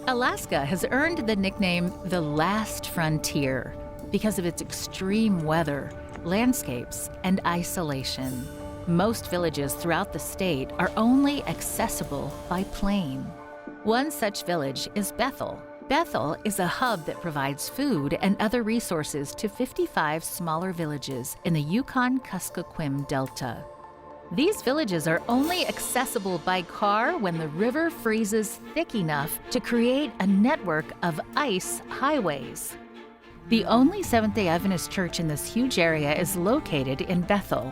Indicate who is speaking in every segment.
Speaker 1: Alaska has earned the nickname the Last Frontier because of its extreme weather, landscapes, and isolation. Most villages throughout the state are only accessible by plane. One such village is Bethel. Bethel is a hub that provides food and other resources to 55 smaller villages in the Yukon-Kuskokwim Delta. These villages are only accessible by car when the river freezes thick enough to create a network of ice highways. The only Seventh-day Adventist church in this huge area is located in Bethel.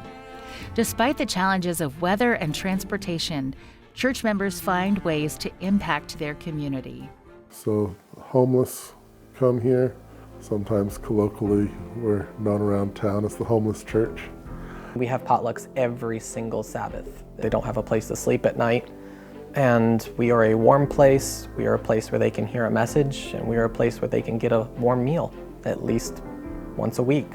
Speaker 1: Despite the challenges of weather and transportation, church members find ways to impact their community.
Speaker 2: So homeless come here. Sometimes colloquially we're known around town as the homeless church.
Speaker 3: We have potlucks every single Sabbath. They don't have a place to sleep at night. And we are a warm place. We are a place where they can hear a message, and we are a place where they can get a warm meal at least once a week.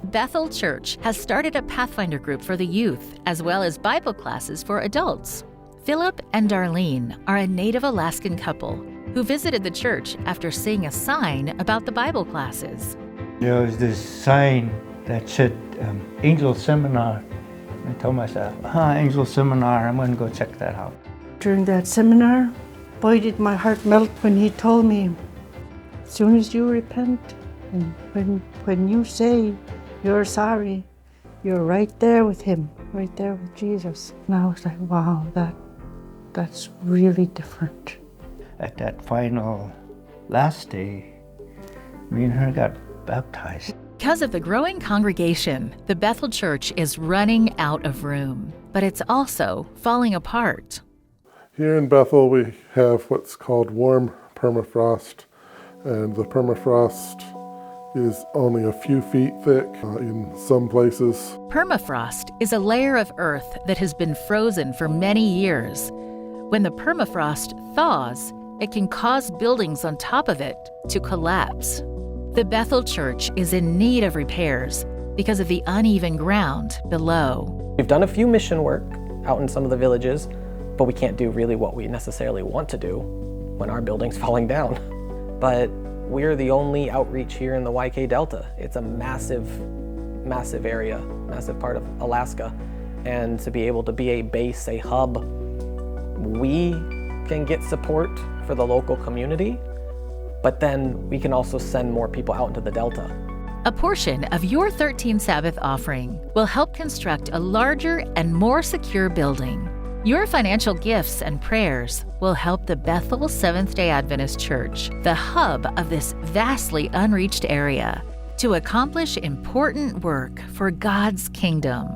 Speaker 1: Bethel Church has started a Pathfinder group for the youth, as well as Bible classes for adults. Philip and Darlene are a native Alaskan couple who visited the church after seeing a sign about the Bible classes.
Speaker 4: There was this sign that said Angel Seminar. I told myself, Angel Seminar, I'm going to go check that out.
Speaker 5: During that seminar, boy, did my heart melt when he told me, as soon as you repent, and when you say you're sorry, you're right there with him, right there with Jesus. And I was like, wow, that's really different.
Speaker 4: At that final last day, me and her got baptized.
Speaker 1: Because of the growing congregation, the Bethel Church is running out of room, but it's also falling apart.
Speaker 2: Here in Bethel we have what's called warm permafrost, and the permafrost is only a few feet thick in some places.
Speaker 1: Permafrost is a layer of earth that has been frozen for many years. When the permafrost thaws, it can cause buildings on top of it to collapse. The Bethel Church is in need of repairs because of the uneven ground below.
Speaker 3: We've done a few mission work out in some of the villages, but we can't do really what we necessarily want to do when our building's falling down. But we're the only outreach here in the YK Delta. It's a massive, massive area, massive part of Alaska. And to be able to be a base, a hub, we can get support for the local community, but then we can also send more people out into the Delta.
Speaker 1: A portion of your 13 Sabbath offering will help construct a larger and more secure building. Your financial gifts and prayers will help the Bethel Seventh-day Adventist Church, the hub of this vastly unreached area, to accomplish important work for God's kingdom.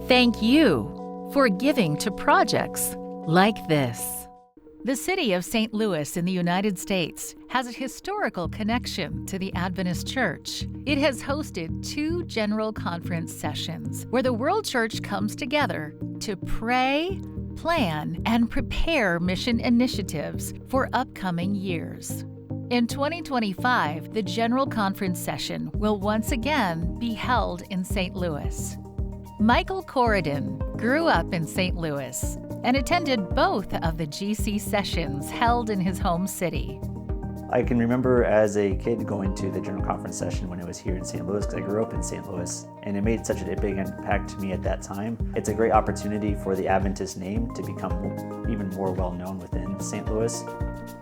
Speaker 1: Thank you for giving to projects like this. The city of St. Louis in the United States has a historical connection to the Adventist Church. It has hosted 2 General Conference sessions where the World Church comes together to pray, plan, and prepare mission initiatives for upcoming years. In 2025, the General Conference session will once again be held in St. Louis. Michael Corridon grew up in St. Louis and attended both of the GC sessions held in his home city.
Speaker 6: I can remember as a kid going to the General Conference session when it was here in St. Louis, because I grew up in St. Louis, and it made such a big impact to me at that time. It's a great opportunity for the Adventist name to become even more well-known within St. Louis.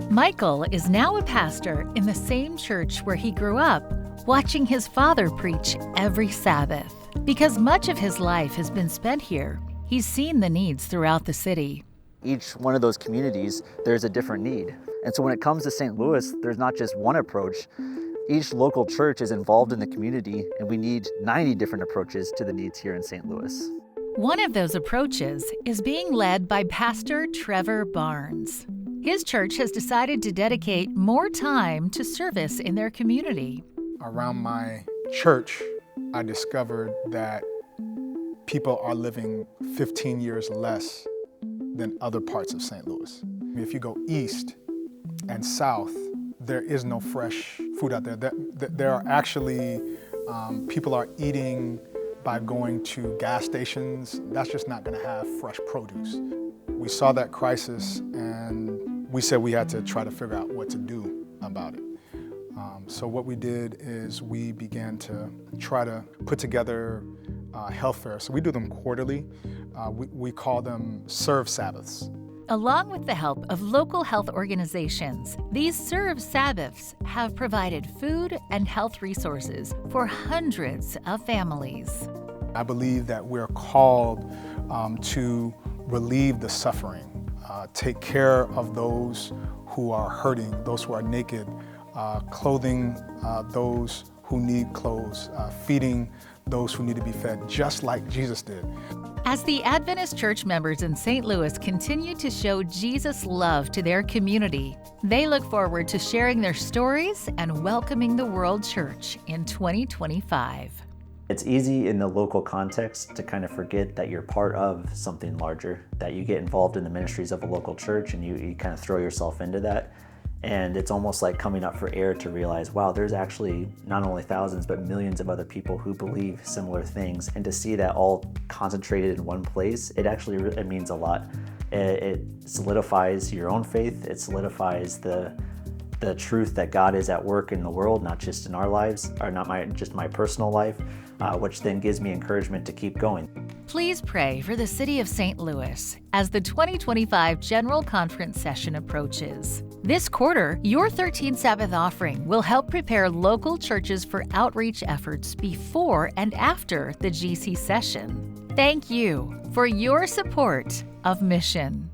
Speaker 1: Michael is now a pastor in the same church where he grew up, watching his father preach every Sabbath. Because much of his life has been spent here, he's seen the needs throughout the city.
Speaker 6: Each one of those communities, there's a different need. And so when it comes to St. Louis, there's not just one approach. Each local church is involved in the community, and we need 90 different approaches to the needs here in St. Louis.
Speaker 1: One of those approaches is being led by Pastor Trevor Barnes. His church has decided to dedicate more time to service in their community.
Speaker 7: Around my church, I discovered that people are living 15 years less than other parts of St. Louis. If you go east and south, there is no fresh food out there. There are actually, people are eating by going to gas stations. That's just not gonna have fresh produce. We saw that crisis and we said we had to try to figure out what to do about it. So what we did is we began to try to put together health fairs. So we do them quarterly. We call them Serve Sabbaths.
Speaker 1: Along with the help of local health organizations, these Serve Sabbaths have provided food and health resources for hundreds of families.
Speaker 7: I believe that we're called to relieve the suffering, take care of those who are hurting, those who are naked, clothing those who need clothes, feeding those who need to be fed, just like Jesus did.
Speaker 1: As the Adventist Church members in St. Louis continue to show Jesus' love to their community, they look forward to sharing their stories and welcoming the World Church in 2025.
Speaker 6: It's easy in the local context to kind of forget that you're part of something larger, that you get involved in the ministries of a local church and you kind of throw yourself into that. And it's almost like coming up for air to realize, wow, there's actually not only thousands, but millions of other people who believe similar things. And to see that all concentrated in one place, it means a lot. It solidifies your own faith. It solidifies the truth that God is at work in the world, not just in our lives, or not just my personal life, which then gives me encouragement to keep going.
Speaker 1: Please pray for the city of St. Louis as the 2025 General Conference session approaches. This quarter, your 13th Sabbath offering will help prepare local churches for outreach efforts before and after the GC session. Thank you for your support of mission.